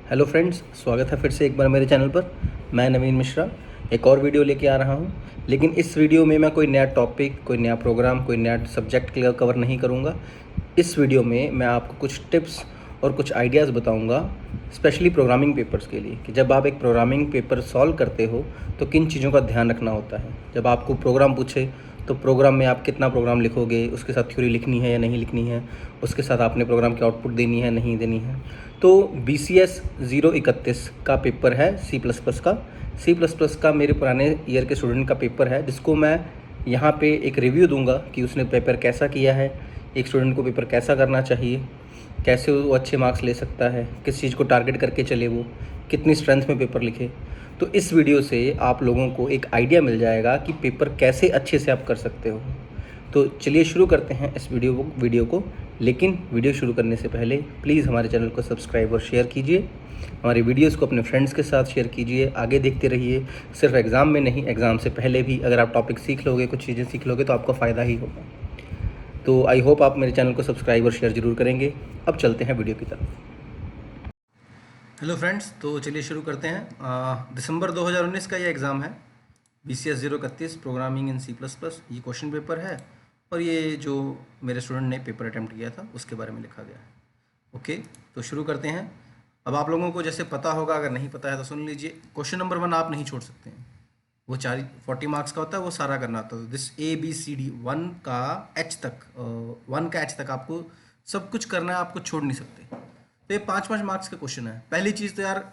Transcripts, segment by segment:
Hello friends, स्वागत है फिर से एक बार मेरे चैनल पर। मैं नवीन मिश्रा एक और वीडियो लेके आ रहा हूँ। लेकिन इस वीडियो में मैं कोई नया टॉपिक, कोई नया प्रोग्राम, कोई नया सब्जेक्ट कवर नहीं करूँगा। इस वीडियो में मैं आपको कुछ टिप्स और कुछ आइडियाज़ बताऊँगा, स्पेशली प्रोग्रामिंग पेपर्स के लिए, कि जब आप एक प्रोग्रामिंग पेपर सॉल्व करते हो तो किन चीज़ों का ध्यान रखना होता है। जब आपको प्रोग्राम पूछे तो प्रोग्राम में आप कितना प्रोग्राम लिखोगे, उसके साथ थ्योरी लिखनी है या नहीं लिखनी है, उसके साथ आपने प्रोग्राम की आउटपुट देनी है नहीं देनी है। तो BCS 031 का पेपर है सी प्लस प्लस का मेरे पुराने ईयर के स्टूडेंट का पेपर है, जिसको मैं यहाँ पे एक रिव्यू दूंगा कि उसने पेपर कैसा किया है, एक स्टूडेंट को पेपर कैसा करना चाहिए, कैसे वो अच्छे मार्क्स ले सकता है, किस चीज़ को टारगेट करके चले, वो कितनी स्ट्रेंथ में पेपर लिखे। तो इस वीडियो से आप लोगों को एक आइडिया मिल जाएगा कि पेपर कैसे अच्छे से आप कर सकते हो। तो चलिए शुरू करते हैं इस वीडियो को। लेकिन वीडियो शुरू करने से पहले प्लीज़ हमारे चैनल को सब्सक्राइब और शेयर कीजिए। हमारी वीडियोस को अपने फ्रेंड्स के साथ शेयर कीजिए, आगे देखते रहिए। सिर्फ एग्ज़ाम में नहीं, एग्ज़ाम से पहले भी अगर आप टॉपिक सीख लोगे, कुछ चीज़ें सीख लोगे, तो आपको फ़ायदा ही होगा। तो आई होप आप मेरे चैनल को सब्सक्राइब और शेयर ज़रूर करेंगे। अब चलते हैं वीडियो की तरफ। हेलो फ्रेंड्स, तो चलिए शुरू करते हैं। दिसंबर 2019 का ये एग्ज़ाम है, BCS 031 प्रोग्रामिंग इन C++। ये क्वेश्चन पेपर है और ये जो मेरे स्टूडेंट ने पेपर अटैम्प्ट किया था उसके बारे में लिखा गया है। ओके, तो शुरू करते हैं। अब आप लोगों को जैसे पता होगा, अगर नहीं पता है तो सुन लीजिए। क्वेश्चन नंबर 1 आप नहीं छोड़ सकते हैं, वो 40 मार्क्स का होता है, वो सारा करना होता है। दिस ABCD 1 का H तक आपको सब कुछ करना है, आपको छोड़ नहीं सकते। तो ये 5-5 मार्क्स का क्वेश्चन है। पहली चीज़ तो यार,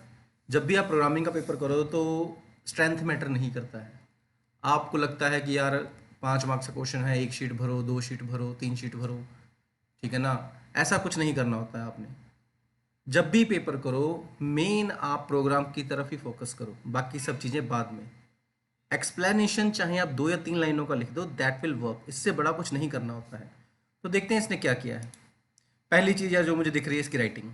जब भी आप प्रोग्रामिंग का पेपर करो तो स्ट्रेंथ मैटर नहीं करता है। आपको लगता है कि यार 5 मार्क्स का क्वेश्चन है, 1 शीट भरो, 2 शीट भरो, 3 शीट भरो, ठीक है ना। ऐसा कुछ नहीं करना होता है आपने। जब भी पेपर करो, मेन आप प्रोग्राम की तरफ ही फोकस करो, बाकी सब चीज़ें बाद में। एक्सप्लेनेशन चाहे आप 2 या 3 लाइनों का लिख दो, दैट विल वर्क। इससे बड़ा कुछ नहीं करना होता है। तो देखते हैं इसने क्या किया है। पहली चीज़ यार जो मुझे दिख रही है, इसकी राइटिंग।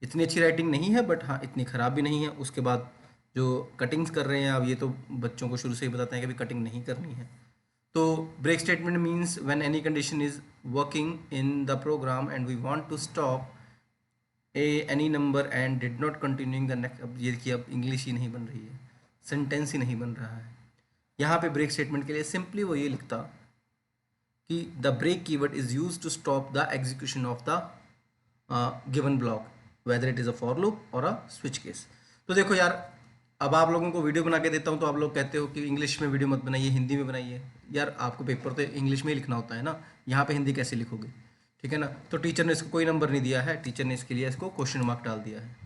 इतनी अच्छी राइटिंग नहीं है, बट हाँ इतनी ख़राब भी नहीं है। उसके बाद जो कटिंग्स कर रहे हैं, अब ये तो बच्चों को शुरू से ही बताते हैं कि अभी कटिंग नहीं करनी है। तो break statement means when any condition is working in the program and we want to stop any number and did not continuing the next. अब ये देखिए, अब इंग्लिश ही नहीं बन रही है, सेंटेंस ही नहीं बन रहा है। यहाँ पे ब्रेक स्टेटमेंट के लिए सिंपली वो ये लिखता कि the break keyword is use to stop the execution of the given block whether it is a for loop or a switch case. तो देखो यार, अब आप लोगों को वीडियो बना के देता हूँ तो आप लोग कहते हो कि इंग्लिश में वीडियो मत बनाइए, हिंदी में बनाइए। यार आपको पेपर तो इंग्लिश में ही लिखना होता है ना, यहाँ पे हिंदी कैसे लिखोगे, ठीक है ना। तो टीचर ने इसको कोई नंबर नहीं दिया है, टीचर ने इसके लिए इसको क्वेश्चन मार्क डाल दिया है,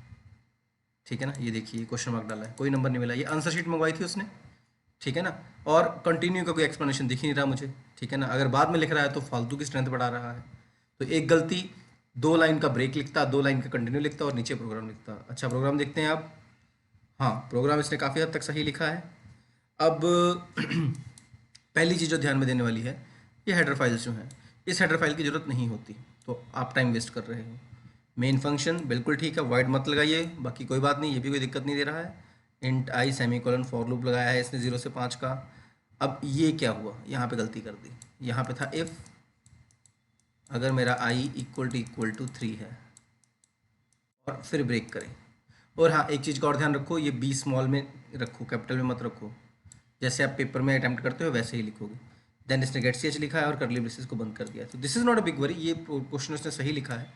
ठीक है ना। ये देखिए क्वेश्चन मार्क डाला है, कोई नंबर नहीं मिला। ये आंसर शीट मंगवाई थी उसने, ठीक है ना। और कंटिन्यू का कोई एक्सप्लेनेशन दिख ही नहीं रहा मुझे, ठीक है ना। अगर बाद में लिख रहा है तो फालतू की स्ट्रेंथ बढ़ा रहा है। तो एक गलती, 2 लाइन का ब्रेक लिखता, 2 लाइन का कंटिन्यू लिखता और नीचे प्रोग्राम लिखता। अच्छा, प्रोग्राम देखते हैं आप। हाँ, प्रोग्राम इसने काफ़ी हद तक सही लिखा है। अब पहली चीज़ जो ध्यान में देने वाली है, ये हेडर फाइल्स जो हैं, इस हेडर फाइल की ज़रूरत नहीं होती, तो आप टाइम वेस्ट कर रहे हो। मेन फंक्शन बिल्कुल ठीक है, वाइड मत लगाइए, बाकी कोई बात नहीं, ये भी कोई दिक्कत नहीं दे रहा है। Int I semicolon for loop लगाया है इसने 0 से 5 का। अब ये क्या हुआ, यहाँ पे गलती कर दी। यहाँ पे था इफ़ अगर मेरा आई इक्वल टू 3 है, और फिर ब्रेक करें। और हाँ, एक चीज़ का और ध्यान रखो, ये बी स्मॉल में रखो, कैपिटल में मत रखो। जैसे आप पेपर में अटैम्प्ट करते हो वैसे ही लिखोगे। देन इसने गेट सी एच लिखा है और करली ब्रेसेस को बंद कर दिया। तो this is not a big worry, ये क्वेश्चन उसने सही लिखा है,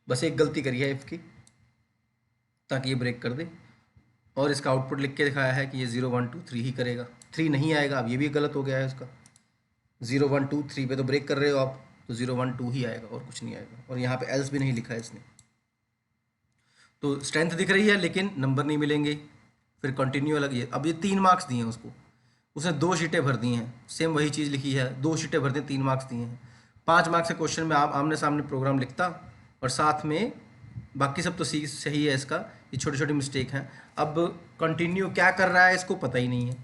बस एक गलती करी है इफ़ की, ताकि ये ब्रेक कर दे। और इसका आउटपुट लिख के दिखाया है कि ये 0 1 2 3 ही करेगा, 3 नहीं आएगा। अब ये भी गलत हो गया है इसका, 0 1 2 3 पे तो ब्रेक कर रहे हो आप, तो 0 1 2 ही आएगा और कुछ नहीं आएगा। और यहाँ पे एल्स भी नहीं लिखा है इसने। तो स्ट्रेंथ दिख रही है लेकिन नंबर नहीं मिलेंगे। फिर कंटिन्यू अलग, ये अब ये 3 मार्क्स दिए हैं उसको, उसने 2 शीटें भर दी हैं, सेम वही चीज़ लिखी है, 2 शीटें भर दी, 3 मार्क्स दिए हैं। 5 मार्क्स के क्वेश्चन में आप आमने सामने प्रोग्राम लिखता और साथ में बाकी सब तो सही है इसका, ये छोटी छोटी मिस्टेक हैं। अब कंटिन्यू क्या कर रहा है इसको पता ही नहीं है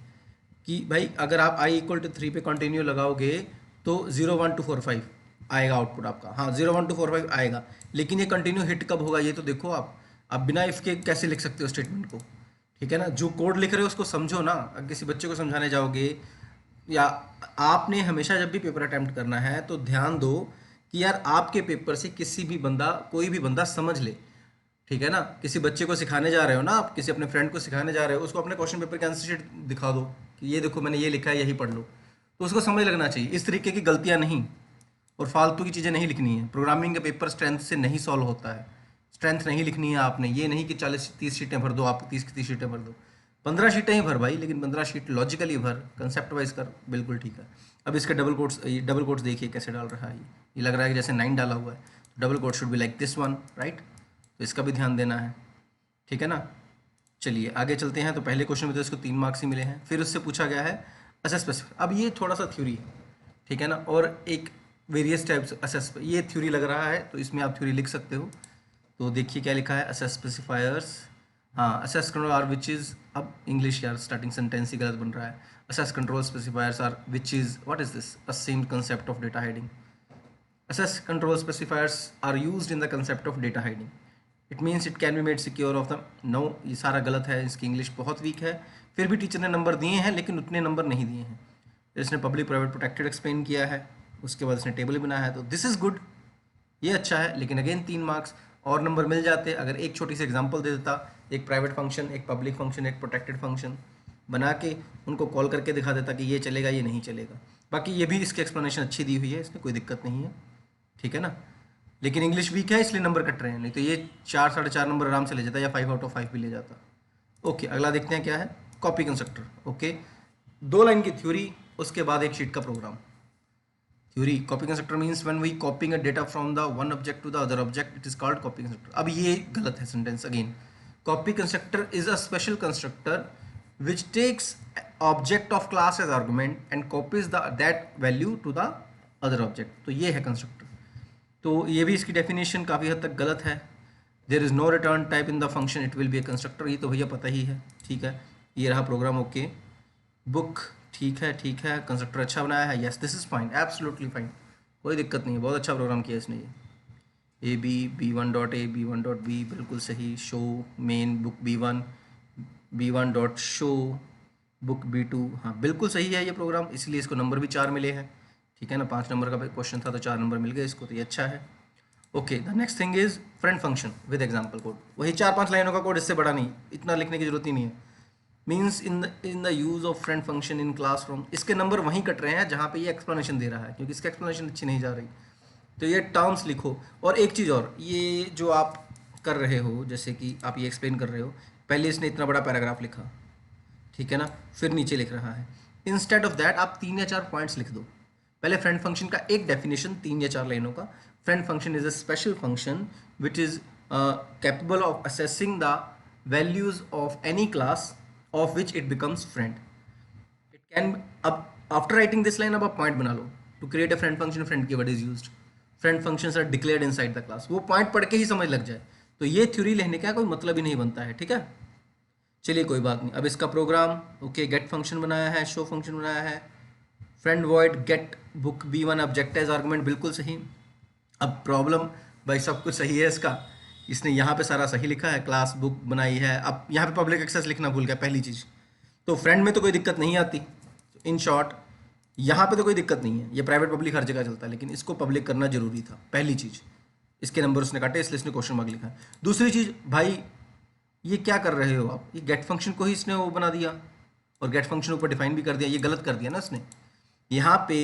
कि भाई अगर आप i इक्वल टू 3 पे कंटिन्यू लगाओगे तो 0 1 2 4 5 आएगा आउटपुट आपका। हाँ, 0 1 2 4 5 आएगा, लेकिन ये कंटिन्यू हिट कब होगा ये तो देखो आप बिना इफ़ के कैसे लिख सकते हो स्टेटमेंट को, ठीक है ना। जो कोड लिख रहे हो उसको समझो ना। अगर किसी बच्चे को समझाने जाओगे, या आपने हमेशा जब भी पेपर अटैम्प्ट करना है तो ध्यान दो कि यार आपके पेपर से किसी भी बंदा, कोई भी बंदा समझ ले, ठीक है ना। किसी बच्चे को सिखाने जा रहे हो ना, आप किसी अपने फ्रेंड को सिखाने जा रहे हो, उसको अपने क्वेश्चन पेपर की आंसर शीट दिखा दो कि ये देखो मैंने ये लिखा है, यही पढ़ लो, तो उसको समझ लगना चाहिए। इस तरीके की गलतियाँ नहीं और फालतू की चीज़ें नहीं लिखनी है। प्रोग्रामिंग का पेपर स्ट्रेंथ से नहीं सॉल्व होता है, स्ट्रेंथ नहीं लिखनी है आपने। ये नहीं कि 40-30 शीटें भर दो, आप 30 की 30 शीटें भर दो, 15 शीटें ही भर भाई, लेकिन 15 शीट लॉजिकली भर, कंसेप्ट वाइज कर, बिल्कुल ठीक है। अब इसके डबल कोट्स देखिए कैसे डाल रहा है। ये लग रहा है कि जैसे 9 डाला हुआ है, तो double quote should be like this one, right. तो इसका भी ध्यान देना है, ठीक है ना। चलिए आगे चलते हैं। तो पहले क्वेश्चन में तो इसको 3 मार्क्स ही मिले हैं। फिर उससे पूछा गया है असेस स्पेसिफिक। अब ये थोड़ा सा थ्योरी है, ठीक है ना, और एक वेरियस टाइप्स असेस, ये थ्योरी लग रहा है तो इसमें आप थ्योरी लिख सकते हो। तो देखिए क्या लिखा है, असेस स्पेसिफायर्स, हाँ access control are which is, अब इंग्लिश यार स्टार्टिंग सेंटेंस ही गलत बन रहा है। Access control specifiers are which is, what is this, a same concept of data hiding. Access control specifiers are used in the concept of data hiding. It means it can be made secure of the no, ये सारा गलत है, इसकी English बहुत week है। फिर भी teacher ने नंबर दिए हैं, लेकिन उतने नंबर नहीं दिए हैं। इसने पब्लिक प्राइवेट प्रोटेक्टेड एक्सप्लेन किया है, उसके बाद इसने टेबल बनाया है, तो दिस इज़ गुड, ये अच्छा है। लेकिन अगेन 3 मार्क्स और नंबर मिल जाते अगर एक छोटी सी एग्जांपल दे देता, एक प्राइवेट फंक्शन, एक पब्लिक फंक्शन, एक प्रोटेक्टेड फंक्शन बना के उनको कॉल करके दिखा देता कि ये चलेगा ये नहीं चलेगा। बाकी ये भी इसकी एक्सप्लेनेशन अच्छी दी हुई है, इसमें कोई दिक्कत नहीं है, ठीक है ना। लेकिन इंग्लिश वीक है इसलिए नंबर कट रहे हैं, नहीं तो ये 4-4.5 नंबर आराम से ले जाता, या 5 आउट ऑफ 5 भी ले जाता। ओके अगला देखते हैं क्या है, कॉपी कंस्ट्रक्टर। ओके 2 लाइन की थ्योरी, उसके बाद एक शीट का program. Theory, copy constructor means when we copying a data from the one object to the other object, it is called copy constructor. अब ये गलत है sentence again. Copy constructor is a special constructor which takes object of class as argument and copies the that value to the other object. तो ये है constructor. तो ये भी इसकी डेफिनेशन काफ़ी हद तक गलत है। There is no return type in the function, it will be a constructor, ये तो भैया पता ही है, ठीक है। ये रहा प्रोग्राम, ओके। बुक ठीक है, ठीक है, कंस्ट्रक्टर अच्छा बनाया है, yes this is fine, absolutely fine, कोई दिक्कत नहीं है, बहुत अच्छा प्रोग्राम किया इसने। ये B one dot A, B one dot B, बिल्कुल सही। Show main book B one, B one dot show book B two, हाँ बिल्कुल सही है ये प्रोग्राम, इसलिए इसको नंबर भी 4 मिले हैं, ठीक है ना। 5 नंबर का क्वेश्चन था तो 4 नंबर मिल गए इसको, तो ये अच्छा है। Okay the next thing is friend function with example code. वही 4-5 लाइनों का कोड, इससे बड़ा नहीं, इतना लिखने की जरूरत ही नहीं है। Means in the use of friend function in classroom. इसके नंबर वहीं कट रहे हैं जहाँ पे ये एक्सप्लेनेशन दे रहा है, क्योंकि इसका एक्सप्लेनेशन अच्छी नहीं जा रही। तो ये टर्म्स लिखो। और एक चीज़ और, ये जो आप कर रहे हो, जैसे कि आप ये एक्सप्लेन कर रहे हो, पहले इसने इतना बड़ा पैराग्राफ लिखा, ठीक है ना, फिर नीचे लिख रहा है। इंस्टेड ऑफ दैट आप 3 या 4 पॉइंट्स लिख दो। पहले फ्रेंड फंक्शन का एक डेफिनेशन 3 या 4 लाइनों का। Friend function is a special function which is capable of assessing the values of any class of which it becomes friend. It can, अब आफ्टर राइटिंग दिस लाइन अब आप पॉइंट बना लो। To create a friend function, friend keyword is used, friend functions are declared inside the class. वो point पढ़ के ही समझ लग जाए तो ये थ्योरी लेने का कोई मतलब ही नहीं बनता है, ठीक है। चलिए कोई बात नहीं। अब इसका प्रोग्राम, ओके गेट फंक्शन बनाया है, शो फंक्शन बनाया है, फ्रेंड वॉइड गेट बुक बी1 ऑब्जेक्ट एज आर्गुमेंट, बिल्कुल सही। अब प्रॉब्लम, भाई सब कुछ सही है इसका, इसने यहाँ पे सारा सही लिखा है, क्लास बुक बनाई है। अब यहाँ पे पब्लिक एक्सेस लिखना भूल गया पहली चीज़। तो फ्रेंड में तो कोई दिक्कत नहीं आती, इन शॉर्ट यहाँ पे तो कोई दिक्कत नहीं है, ये प्राइवेट पब्लिक हर जगह चलता है, लेकिन इसको पब्लिक करना जरूरी था, पहली चीज़। इसके नंबर उसने काटे इसलिए इसने क्वेश्चन मार्क लिखा है। दूसरी चीज़, भाई ये क्या कर रहे हो आप, ये गेट फंक्शन को ही इसने वो बना दिया और गेट फंक्शन ऊपर डिफाइन भी कर दिया, ये गलत कर दिया ना इसने। यहाँ पे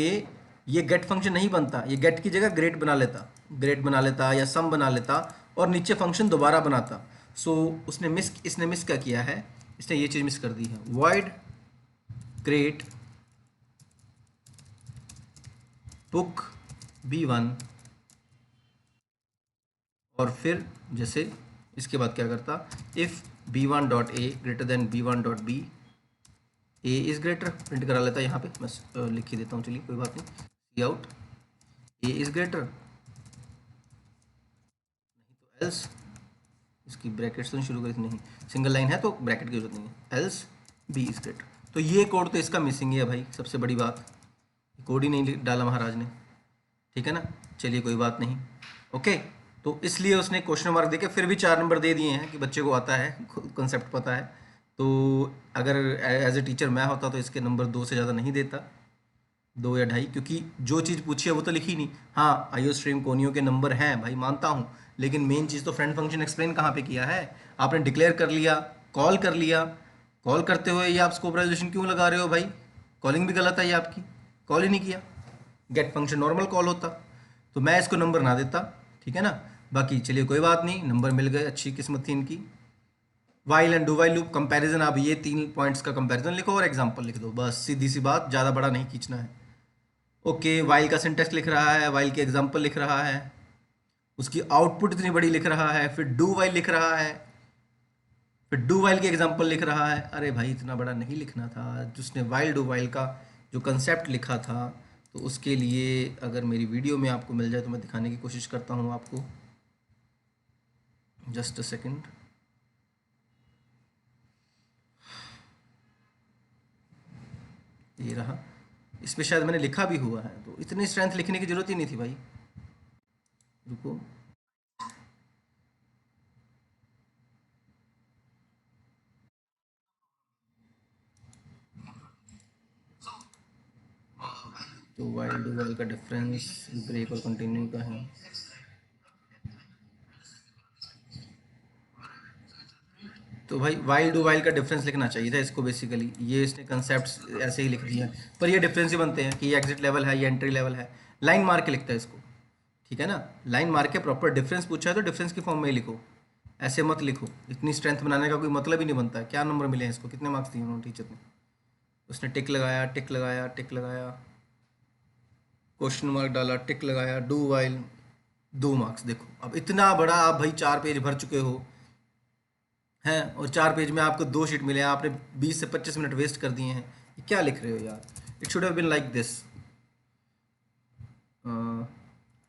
ये गेट फंक्शन नहीं बनता, ये गेट की जगह ग्रेड बना लेता, ग्रेड बना लेता या सम बना लेता और नीचे फंक्शन दोबारा बनाता। सो इसने मिस क्या किया है, इसने ये चीज़ मिस कर दी है, वॉइड क्रिएट बुक बी1 और फिर जैसे इसके बाद क्या करता, इफ़ बी1 डॉट ए ग्रेटर देन बी1 dot b, a is greater, print करा लेता है यहाँ पे, मैं लिख ही देता हूँ, चलिए कोई बात नहीं। सी आउट ए इज़ ग्रेटर, नहीं तो एल्स, इसकी ब्रैकेट्स तो शुरू करी नहीं, सिंगल लाइन है तो ब्रैकेट की जरूरत नहीं है, एल्स बी इज़ ग्रेटर। तो ये कोड तो इसका मिसिंग है भाई, सबसे बड़ी बात, कोड ही नहीं डाला महाराज ने, ठीक है ना। चलिए कोई बात नहीं, ओके। तो इसलिए उसने क्वेश्चन मार्क देके फिर भी 4 नंबर दे दिए हैं कि बच्चे को आता है, कंसेप्ट पता है। तो अगर एज ए टीचर मैं होता तो इसके नंबर 2 से ज़्यादा नहीं देता, 2 या 2.5, क्योंकि जो चीज़ पूछी है वो तो लिखी नहीं। हाँ, आईओ स्ट्रीम कोनियों के नंबर हैं भाई, मानता हूँ, लेकिन मेन चीज़ तो फ्रेंड फंक्शन एक्सप्लेन कहाँ पे किया है? आपने डिक्लेयर कर लिया, कॉल कर लिया, कॉल करते हुए ये आप स्कोप रेजोल्यूशन क्यों लगा रहे हो भाई? कॉलिंग भी गलत है ये आपकी, कॉल ही नहीं किया। गेट फंक्शन नॉर्मल कॉल होता तो मैं इसको नंबर ना देता, ठीक है ना। बाकी चलिए कोई बात नहीं, नंबर मिल गए, अच्छी किस्मत थी इनकी। While and do while loop comparison, आप ये 3 पॉइंट्स का कंपैरिजन लिखो और एग्जांपल लिख दो, बस सीधी सी बात, ज़्यादा बड़ा नहीं खींचना है। ओके, वाइल का सिंटेक्स लिख रहा है, वाइल के एग्जांपल लिख रहा है, उसकी आउटपुट इतनी बड़ी लिख रहा है, फिर डू वाइल लिख रहा है, फिर डू वाइल के एग्जांपल लिख रहा है। अरे भाई इतना बड़ा नहीं लिखना था। जिसने वाइल डू वाइल का जो कंसेप्ट लिखा था, तो उसके लिए अगर मेरी वीडियो में आपको मिल जाए तो मैं दिखाने की कोशिश करता हूँ आपको। Just a second. ये रहा, इस पे शायद मैंने लिखा भी हुआ है, तो इतनी स्ट्रेंथ लिखने की जरूरत ही नहीं थी भाई। रुको, तो वाइल डू वाइल का डिफरेंस ब्रेक और कंटिन्यू का है। तो भाई वाइल डू वाइल का डिफरेंस लिखना चाहिए था इसको, बेसिकली ये इसने कंसेप्ट ऐसे ही लिख दिया, पर ये डिफरेंस ही बनते हैं कि ये एग्जिट लेवल है, ये एंट्री लेवल है। लाइन मार के लिखता है इसको, ठीक है ना, लाइन मार के प्रॉपर डिफरेंस पूछा है तो डिफरेंस की फॉर्म में ही लिखो, ऐसे मत लिखो। इतनी स्ट्रेंथ बनाने का कोई मतलब ही नहीं बनता है। क्या नंबर मिले हैं इसको, कितने मार्क्स दिए उन्होंने टीचर ने? उसने टिक लगाया, टिक लगाया, टिक लगाया, क्वेश्चन मार्क डाला, टिक लगाया, डू वाइल, 2 मार्क्स। देखो अब इतना बड़ा आप भाई 4 पेज भर चुके हो हैं, और 4 पेज में आपको 2 शीट मिले हैं, आपने 20 से 25 मिनट वेस्ट कर दिए हैं। ये क्या लिख रहे हो यार? It should have been like this,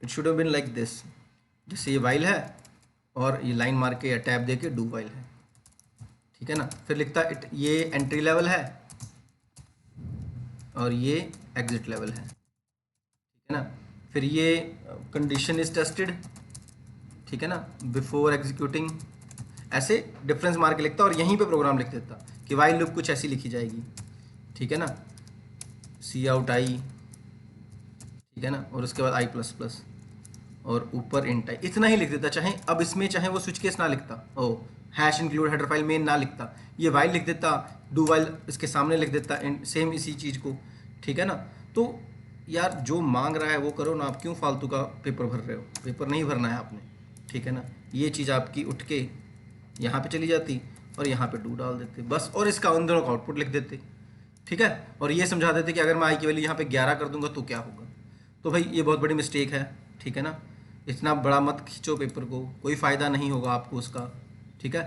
it should have been like this. जैसे ये वाइल है और ये लाइन मार के या टैब दे के डू वाइल है, ठीक है ना। फिर लिखता इट, ये एंट्री लेवल है और ये एग्जिट लेवल है, ठीक है ना। फिर ये कंडीशन इज टेस्टेड, ठीक है ना, बिफोर एग्जीक्यूटिंग, ऐसे डिफरेंस मार के लिखता और यहीं पे प्रोग्राम लिख देता कि वाइल लूप कुछ ऐसी लिखी जाएगी, ठीक है ना, सी आउट आई, ठीक है ना, और उसके बाद आई प्लस प्लस और ऊपर इंट आई, इतना ही लिख देता। चाहे अब इसमें चाहे वो स्विच केस ना लिखता, oh hash include header file main ना लिखता, ये वाइल लिख देता, डू वाइल इसके सामने लिख देता, सेम इसी चीज़ को, ठीक है ना। तो यार जो मांग रहा है वो करो ना, आप क्यों फालतू का पेपर भर रहे हो? पेपर नहीं भरना है आपने, ठीक है ना। ये चीज़ आपकी उठ के यहाँ पे चली जाती और यहाँ पे डू डाल देते बस, और इसका उन दोनों का आउटपुट लिख देते, ठीक है। और ये समझा देते कि अगर मैं आई की वैल्यू यहाँ पे 11 कर दूंगा तो क्या होगा। तो भाई ये बहुत बड़ी मिस्टेक है, ठीक है ना। इतना बड़ा मत खींचो पेपर को, कोई फ़ायदा नहीं होगा आपको उसका, ठीक है।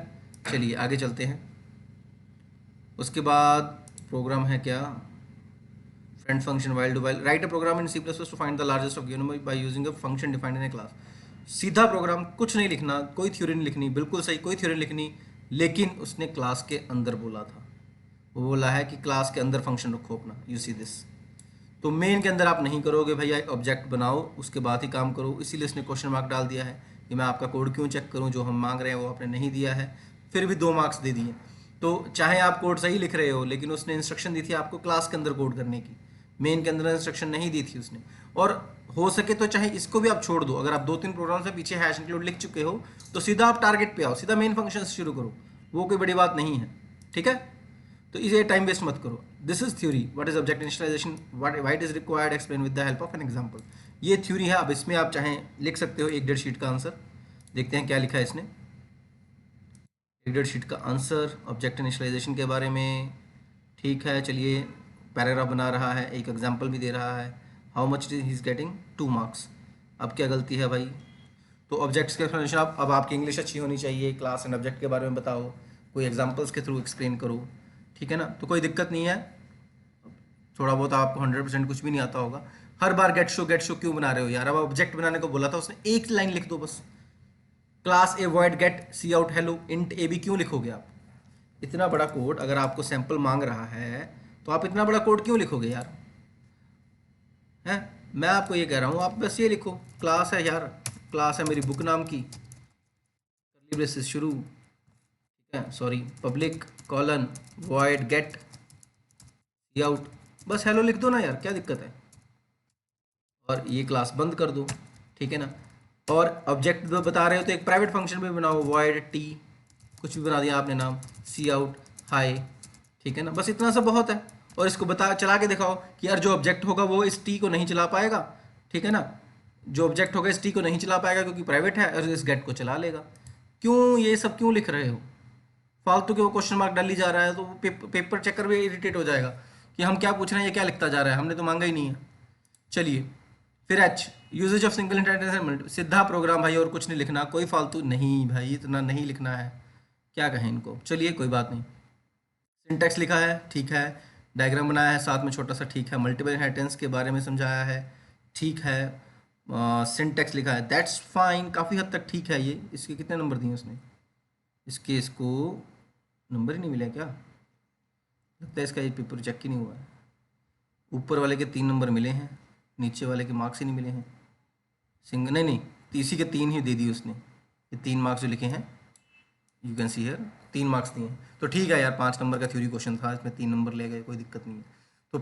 चलिए आगे चलते हैं। उसके बाद प्रोग्राम है क्या, friend function while do while, write a program in C plus plus to find the largest of given number by using a function defined in a class. सीधा प्रोग्राम, कुछ नहीं लिखना, कोई थ्योरी नहीं लिखनी, बिल्कुल सही, कोई थ्योरी लिखनी, लेकिन उसने क्लास के अंदर बोला था। वो बोला है कि क्लास के अंदर फंक्शन रखो अपना, यू सी दिस। तो मेन के अंदर आप नहीं करोगे भैया, एक ऑब्जेक्ट बनाओ उसके बाद ही काम करो, इसीलिए इसने क्वेश्चन मार्क डाल दिया है कि मैं आपका कोड क्यों चेक करूं, जो हम मांग रहे हैं वो आपने नहीं दिया है, फिर भी 2 मार्क्स दे दिए। तो चाहे आप कोड सही लिख रहे हो, लेकिन उसने इंस्ट्रक्शन दी थी आपको क्लास के अंदर कोड करने की, मेन के अंदर इंस्ट्रक्शन नहीं दी थी उसने। और हो सके तो चाहे इसको भी आप छोड़ दो, अगर आप 2-3 प्रोग्राम से पीछे हैश इंक्लूड लिख चुके हो तो सीधा आप टारगेट पे आओ, सीधा मेन फंक्शन से शुरू करो, वो कोई बड़ी बात नहीं है, ठीक है। तो इसे टाइम वेस्ट मत करो। This is theory, what is object initialization, why it is required, explain with the help of an example. ये थ्योरी है। अब इसमें आप चाहें लिख सकते हो 1.5 शीट का आंसर। देखते हैं क्या लिखा है इसने। 1.5 शीट का आंसर ऑब्जेक्ट इनिशियलाइजेशन के बारे में, ठीक है। चलिए पैराग्राफ बना रहा है, एक एग्जाम्पल भी दे रहा है। How much he is getting 2 marks. अब क्या गलती है भाई? तो ऑब्जेक्ट्स के एक्सप्लेनेशन, अब आपकी इंग्लिश अच्छी होनी चाहिए, क्लास एंड ऑब्जेक्ट के बारे में बताओ, कोई एग्जांपल्स के थ्रू एक्सप्लेन करो, ठीक है ना। तो कोई दिक्कत नहीं है, थोड़ा बहुत आपको 100% कुछ भी नहीं आता होगा। हर बार गेट शो क्यों बना रहे हो यार? अब ऑब्जेक्ट बनाने को बोला था उसने, एक लाइन लिख दो बस, class a void get C out hello int a b, क्यों लिखोगे आप इतना बड़ा कोड? अगर आपको सैंपल मांग रहा है तो आप इतना बड़ा कोड क्यों लिखोगे यार? हैं, मैं आपको ये कह रहा हूँ, आप बस ये लिखो, क्लास है यार, क्लास है मेरी बुक नाम की, कर्ली ब्रेसेस शुरू, ठीक है, sorry, public colon void get सी आउट, बस हेलो लिख दो ना यार, क्या दिक्कत है? और ये क्लास बंद कर दो, ठीक है ना। और ऑब्जेक्ट बता रहे हो तो एक प्राइवेट फंक्शन भी बनाओ, वॉइड टी, कुछ भी बना दिया आपने नाम, सी आउट हाई, ठीक है ना। बस इतना सा बहुत है। और इसको बता चला के दिखाओ कि यार जो ऑब्जेक्ट होगा वो इस टी को नहीं चला पाएगा, ठीक है ना। जो ऑब्जेक्ट होगा इस टी को नहीं चला पाएगा क्योंकि प्राइवेट है, और इस गेट को चला लेगा। क्यों ये सब क्यों लिख रहे हो? फालतू के वो क्वेश्चन मार्क डाल ही जा रहा है, तो पेपर चेकर भी इरिटेट हो जाएगा कि हम क्या पूछ रहे हैं, ये क्या लिखता जा रहा है, हमने तो मांगा ही नहीं है। चलिए फिर H, usages of single intention, सीधा प्रोग्राम भाई, और कुछ नहीं लिखना, कोई फालतू नहीं भाई, इतना नहीं लिखना है, क्या कहें इनको। चलिए कोई बात नहीं। सिंटैक्स लिखा है, ठीक है। डायग्राम बनाया है साथ में छोटा सा, ठीक है। मल्टीपल इनहेरिटेंस के बारे में समझाया है, ठीक है। सिंटैक्स लिखा है, दैट्स फाइन, काफ़ी हद तक ठीक है ये। इसके कितने नंबर दिए उसने? इसको नंबर ही नहीं मिला क्या? लगता है इसका ये पेपर चेक ही नहीं हुआ है। ऊपर वाले के 3 नंबर मिले हैं, नीचे वाले के मार्क्स ही नहीं मिले हैं। नहीं नहीं, इसी के 3 ही दे दिए उसने। ये 3 मार्क्स जो लिखे हैं, you can see here, 3 marks दिए हैं। तो ठीक है यार, 5 नंबर का थ्योरी क्वेश्चन था, इसमें 3 नंबर ले गए, कोई दिक्कत नहीं है। तो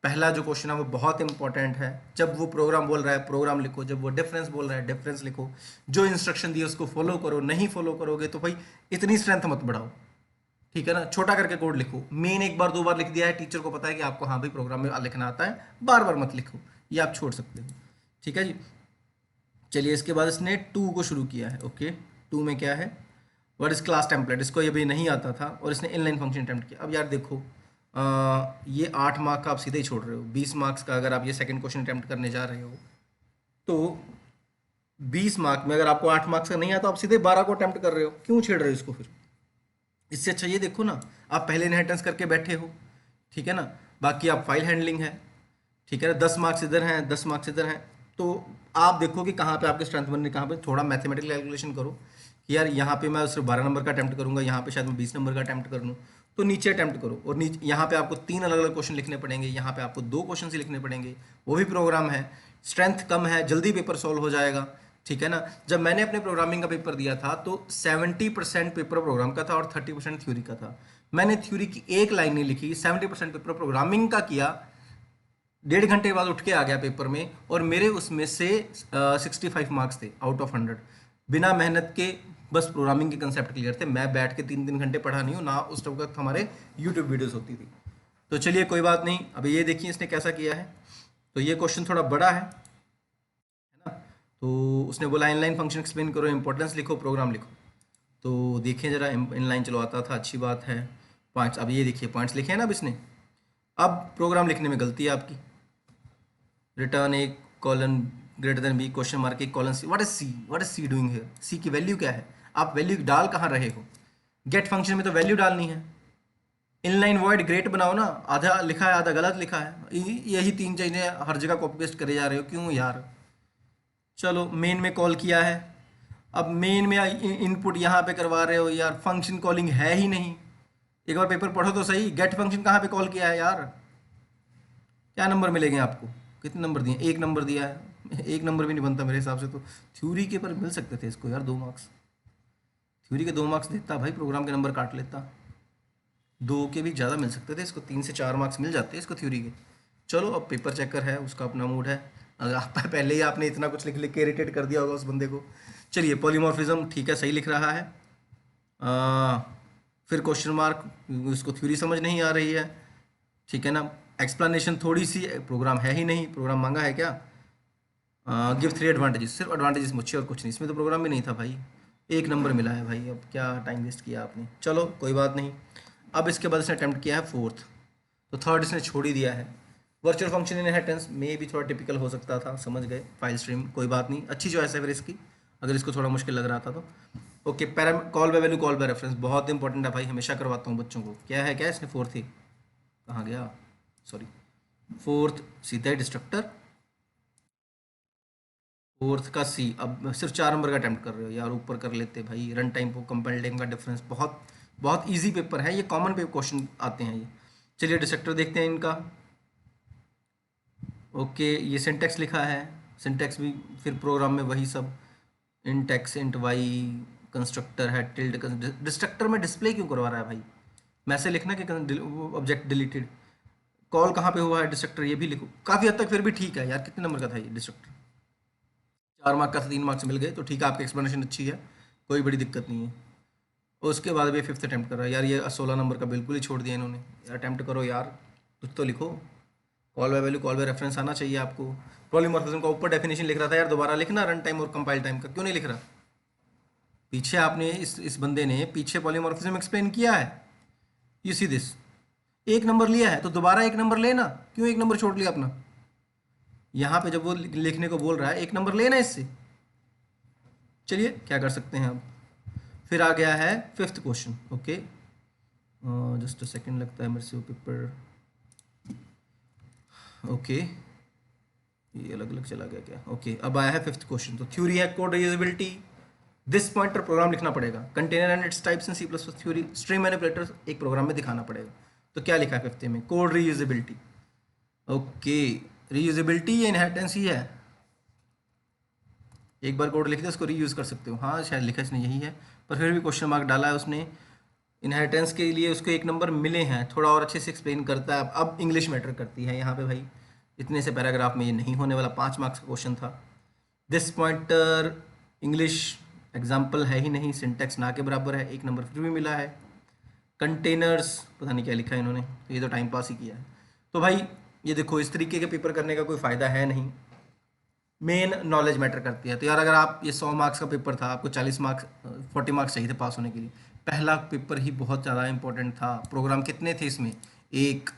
पहला जो क्वेश्चन है वो बहुत इंपॉर्टेंट है। जब वो प्रोग्राम बोल रहा है प्रोग्राम लिखो, जब वो डिफरेंस बोल रहा है डिफरेंस लिखो, जो इंस्ट्रक्शन दिए उसको फॉलो करो। नहीं फॉलो करोगे तो भाई इतनी स्ट्रेंथ मत बढ़ाओ, ठीक है ना। छोटा करके कोड लिखो, मेन 1 बार 2 बार लिख दिया है, टीचर को पता है कि आपको हाँ भाई प्रोग्राम में लिखना आता है, बार बार मत लिखो, ये आप छोड़ सकते हो, ठीक है जी। चलिए इसके बाद इसने 2 को शुरू किया है। ओके, 2 में क्या है, व्हाट इज क्लास टेम्पलेट, इसको ये भी नहीं आता था और इसने इनलाइन फंक्शन अटेम्प्ट किया। अब यार देखो, ये 8 मार्क का आप सीधे ही छोड़ रहे हो। 20 मार्क्स का अगर आप ये सेकंड क्वेश्चन अटेम्प्ट करने जा रहे हो तो 20 मार्क में अगर आपको 8 मार्क्स का नहीं आता, आप सीधे 12 को अटेम्प्ट कर रहे हो, क्यों छेड़ रहे हो इसको फिर? इससे अच्छा ये देखो ना, आप पहले इनहेरिटेंस करके बैठे हो, ठीक है ना। बाकी आप फाइल हैंडलिंग है, ठीक है ना। 10 मार्क्स इधर हैं, 10 मार्क्स इधर हैं, तो आप देखो कि कहाँ पे आपके स्ट्रेंथ बनने, कहाँ पे थोड़ा मैथमेटिकल कैलकुलेशन करो कि यार यहाँ पे मैं सिर्फ 12 नंबर का अटैम्प्ट करूंगा, यहाँ पे शायद मैं 20 नंबर का अटैम्प्ट कर लूँ, तो नीचे अटैम्प्ट करो। और नीचे यहाँ पे आपको 3 अलग अलग क्वेश्चन लिखने पड़ेंगे, यहाँ पे आपको 2 क्वेश्चन ही लिखने पड़ेंगे, वो भी प्रोग्राम है। स्ट्रेंथ कम है, जल्दी पेपर सॉल्व हो जाएगा, ठीक है ना। जब मैंने अपने प्रोग्रामिंग का पेपर दिया था तो 70% पेपर प्रोग्राम का था और 30% थ्योरी का था। मैंने थ्योरी की एक लाइन नहीं लिखी, 70% पेपर प्रोग्रामिंग का किया, 1.5 घंटे बाद उठ के आ गया पेपर में, और मेरे उसमें से 65 मार्क्स थे आउट ऑफ 100, बिना मेहनत के। बस प्रोग्रामिंग के कंसेप्ट क्लियर थे, मैं बैठ के 3-3 घंटे पढ़ा नहीं हूँ ना, उस वक्त हमारे यूट्यूब वीडियोस होती थी। तो चलिए कोई बात नहीं, अभी ये देखिए इसने कैसा किया है। तो ये क्वेश्चन थोड़ा बड़ा है ना। तो उसने बोला इनलाइन फंक्शन एक्सप्लेन करो, इंपॉर्टेंस लिखो, प्रोग्राम लिखो। तो देखें जरा, इनलाइन चलो आता था, अच्छी बात है। पॉइंट्स, अब ये देखिए पॉइंट्स लिखे हैं ना अब इसने। अब प्रोग्राम लिखने में गलती है आपकी, return A colon greater than B question mark A colon C, what is C doing here? C की वैल्यू क्या है? आप वैल्यू डाल कहाँ रहे हो? गेट फंक्शन में तो वैल्यू डालनी है। इनलाइन वॉइड ग्रेट बनाओ ना, आधा लिखा है आधा गलत लिखा है, यही 3 चीजें हर जगह कॉपी पेस्ट करे जा रहे हो, क्यों यार? चलो मेन में कॉल किया है, अब मेन में इनपुट यहाँ पे करवा रहे हो यार, फंक्शन कॉलिंग है ही नहीं। एक बार पेपर पढ़ो तो सही, गेट फंक्शन कहाँ पे कॉल किया है यार? क्या नंबर मिलेंगे आपको? कितने नंबर दिए? 1 नंबर दिया है, 1 नंबर भी नहीं बनता मेरे हिसाब से। तो थ्योरी के पर मिल सकते थे इसको यार 2 मार्क्स, थ्योरी के 2 मार्क्स देता भाई, प्रोग्राम के नंबर काट लेता। 2 के भी ज़्यादा मिल सकते थे इसको, 3 से 4 मार्क्स मिल जाते इसको थ्योरी के। चलो अब पेपर चेकर है, उसका अपना मूड है। अगर आप पहले ही आपने इतना कुछ लिख लिख के इरिटेट कर दिया होगा उस बंदे को। चलिए पॉलीमॉर्फिज्म ठीक है, सही लिख रहा है। फिर क्वेश्चन मार्क, उसको थ्योरी समझ नहीं आ रही है, ठीक है ना। एक्सप्लेनेशन थोड़ी सी, प्रोग्राम है ही नहीं, प्रोग्राम मांगा है क्या? गिव 3 एडवांटेजेस, सिर्फ एडवांटेजेस मुझे और कुछ नहीं, इसमें तो प्रोग्राम भी नहीं था भाई। 1 नंबर मिला है भाई, अब क्या टाइम वेस्ट किया आपने। चलो कोई बात नहीं। अब इसके बाद इसने अटैम्प्ट किया है 4th, तो 3rd इसने छोड़ ही दिया है। वर्चुअल फंक्शन इनहेरिटेंस में भी थोड़ा टिपिकल हो सकता था, समझ गए, फाइल स्ट्रीम, कोई बात नहीं, अच्छी चॉइस है फिर इसकी, अगर इसको थोड़ा मुश्किल लग रहा था तो। Okay, para call by value, call by reference बहुत इंपॉर्टेंट है भाई, हमेशा करवाता हूँ बच्चों को। क्या है, क्या इसने 4th ही कहाँ गया, सॉरी 4th सीधा ही डिस्ट्रक्टर, 4th का सी। अब सिर्फ 4 नंबर का अटैम्प्ट कर रहे हो यार, ऊपर कर लेते भाई। रन टाइम को कंपाइल टाइम का डिफरेंस, बहुत बहुत ईजी पेपर है ये, कॉमन पे क्वेश्चन आते हैं ये। चलिए डिस्ट्रक्टर देखते हैं इनका। ओके, ये सिंटेक्स लिखा है, सिंटेक्स भी फिर प्रोग्राम में वही सब, int x int y, constructor है, टिल्ड। डिस्ट्रक्टर में डिस्प्ले क्यों करवा रहा है भाई? मैसेज लिखना कि ऑब्जेक्ट डिलीटेड, कॉल कहाँ पे हुआ है डिस्ट्रक्टर ये भी लिखो। काफ़ी हद तक फिर भी ठीक है यार। कितने नंबर का था ये डिस्ट्रक्टर? 4 मार्क का था, 3 मार्क्स मिल गए तो ठीक है, आपकी एक्सप्लेनेशन अच्छी है, कोई बड़ी दिक्कत नहीं है। और उसके बाद भी 5th अटैम्प्ट कर रहा है यार, ये 16 नंबर का बिल्कुल ही छोड़ दिया इन्होंने। यार अटैम्प्ट करो यार, कुछ तो लिखो। Call by value, call by reference आना चाहिए आपको। पॉलीमॉर्फिज्म का ऊपर डेफिनेशन लिख रहा था यार, दोबारा लिखना रन टाइम और कंपाइल टाइम का, क्यों नहीं लिख रहा? पीछे आपने इस बंदे ने पीछे पॉलीमॉर्फिज्म एक्सप्लेन किया है। यू सी दिस, 1 नंबर लिया है तो दोबारा 1 नंबर लेना, क्यों 1 नंबर छोड़ लिया अपना? यहाँ पे जब वो लिखने को बोल रहा है 1 नंबर लेना इससे। चलिए क्या कर सकते हैं अब। फिर आ गया है 5th question. Okay, just a second, लगता है मेरे से वो पेपर। ओके, ये अलग अलग चला गया क्या? ओके, अब आया है 5th क्वेश्चन। तो थ्योरी है code reusability, this pointer program लिखना पड़ेगा, container and its types in C plus plus theory, string manipulators एक प्रोग्राम में दिखाना पड़ेगा। तो क्या लिखा है 5th में? Code reusability. ओके, रीयूजेबिलिटी या इनहेरिटेंस ही है? एक बार कोड लिख दे उसको रीयूज़ कर सकते हो। हाँ शायद लिखा इसने यही है, पर फिर भी क्वेश्चन मार्क डाला है उसने। इनहेरिटेंस के लिए उसको 1 नंबर मिले हैं, थोड़ा और अच्छे से एक्सप्लेन करता है। अब इंग्लिश मैटर करती है यहाँ पे भाई, इतने से पैराग्राफ में ये नहीं होने वाला। 5 मार्क्स का क्वेश्चन था। दिस पॉइंटर इंग्लिश एग्जाम्पल है ही नहीं, सिंटेक्स ना के बराबर है, 1 नंबर फिर भी मिला है। कंटेनर्स पता नहीं क्या लिखा है इन्होंने, तो ये तो टाइम पास ही किया है। तो भाई ये देखो, इस तरीके के पेपर करने का कोई फ़ायदा है नहीं। मेन नॉलेज मैटर करती है। तो यार अगर आप, ये 100 मार्क्स का पेपर था, आपको 40 मार्क्स 40 मार्क्स चाहिए थे पास होने के लिए, पहला पेपर ही बहुत ज़्यादा इंपॉर्टेंट था। प्रोग्राम कितने थे इसमें? एक,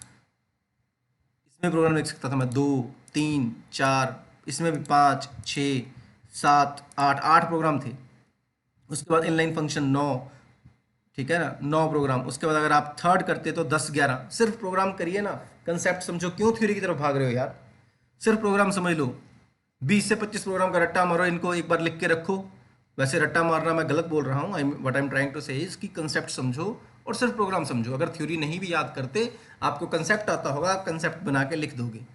इसमें प्रोग्राम लिख सकता था मैं 2, 3, 4, इसमें भी 5, 6, 7, 8, 8 प्रोग्राम थे। उसके बाद इनलाइन फंक्शन 9, ठीक है ना, 9 प्रोग्राम। उसके बाद अगर आप थर्ड करते तो 10, 11। सिर्फ प्रोग्राम करिए ना, कंसेप्ट समझो, क्यों थ्योरी की तरफ भाग रहे हो यार? सिर्फ प्रोग्राम समझ लो। 20 से 25 प्रोग्राम का रट्टा मारो, इनको एक बार लिख के रखो। वैसे रट्टा मारना मैं गलत बोल रहा हूँ, what I am trying to say is कि कंसेप्ट समझो और सिर्फ प्रोग्राम समझो। अगर थ्योरी नहीं भी याद करते, आपको कंसेप्ट आता होगा, आप कंसेप्ट बना के लिख दोगे।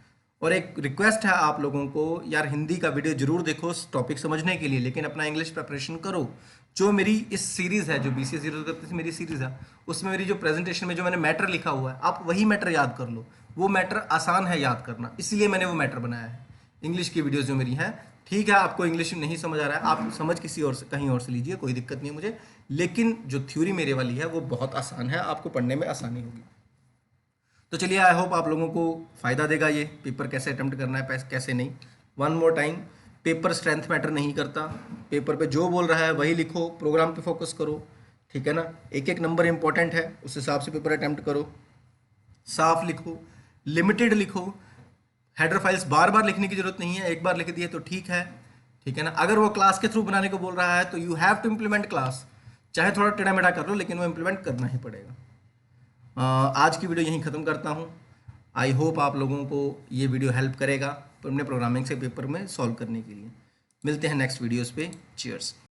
और एक रिक्वेस्ट है आप लोगों को यार, हिंदी का वीडियो जरूर देखो टॉपिक समझने के लिए, लेकिन अपना इंग्लिश प्रिपरेशन करो। जो मेरी इस सीरीज़ है, जो BCA सीरीज मेरी सीरीज़ है, उसमें मेरी जो प्रेजेंटेशन में जो मैंने मैटर लिखा हुआ है, आप वही मैटर याद कर लो। वो मैटर आसान है याद करना, इसलिए मैंने वो मैटर बनाया है। इंग्लिश की वीडियोस जो मेरी हैं, ठीक है, आपको इंग्लिश नहीं समझ आ रहा है, आप समझ किसी और से, कहीं और से लीजिए, कोई दिक्कत नहीं है मुझे। लेकिन जो थ्योरी मेरे वाली है वो बहुत आसान है, आपको पढ़ने में आसानी होगी। तो चलिए, आई होप आप लोगों को फ़ायदा देगा ये पेपर, कैसे अटेम्प्ट करना है, कैसे नहीं। One more time, paper strength matter नहीं करता। पेपर पे जो बोल रहा है वही लिखो, प्रोग्राम पे फोकस करो, ठीक है ना। एक एक नंबर इंपॉर्टेंट है, उस हिसाब से पेपर अटेम्प्ट करो। साफ लिखो, लिमिटेड लिखो। हेडर फाइल्स बार बार लिखने की जरूरत नहीं है, एक बार लिख दिए तो ठीक है ना। अगर वो क्लास के थ्रू बनाने को बोल रहा है तो you have to implement class, चाहे थोड़ा टेढ़ा मेढ़ा कर लो, लेकिन वो इम्प्लीमेंट करना ही पड़ेगा। आज की वीडियो यहीं ख़त्म करता हूँ। आई होप आप लोगों को ये वीडियो हेल्प करेगा अपने प्रोग्रामिंग से पेपर में सॉल्व करने के लिए। मिलते हैं नेक्स्ट वीडियोस पे। चीयर्स।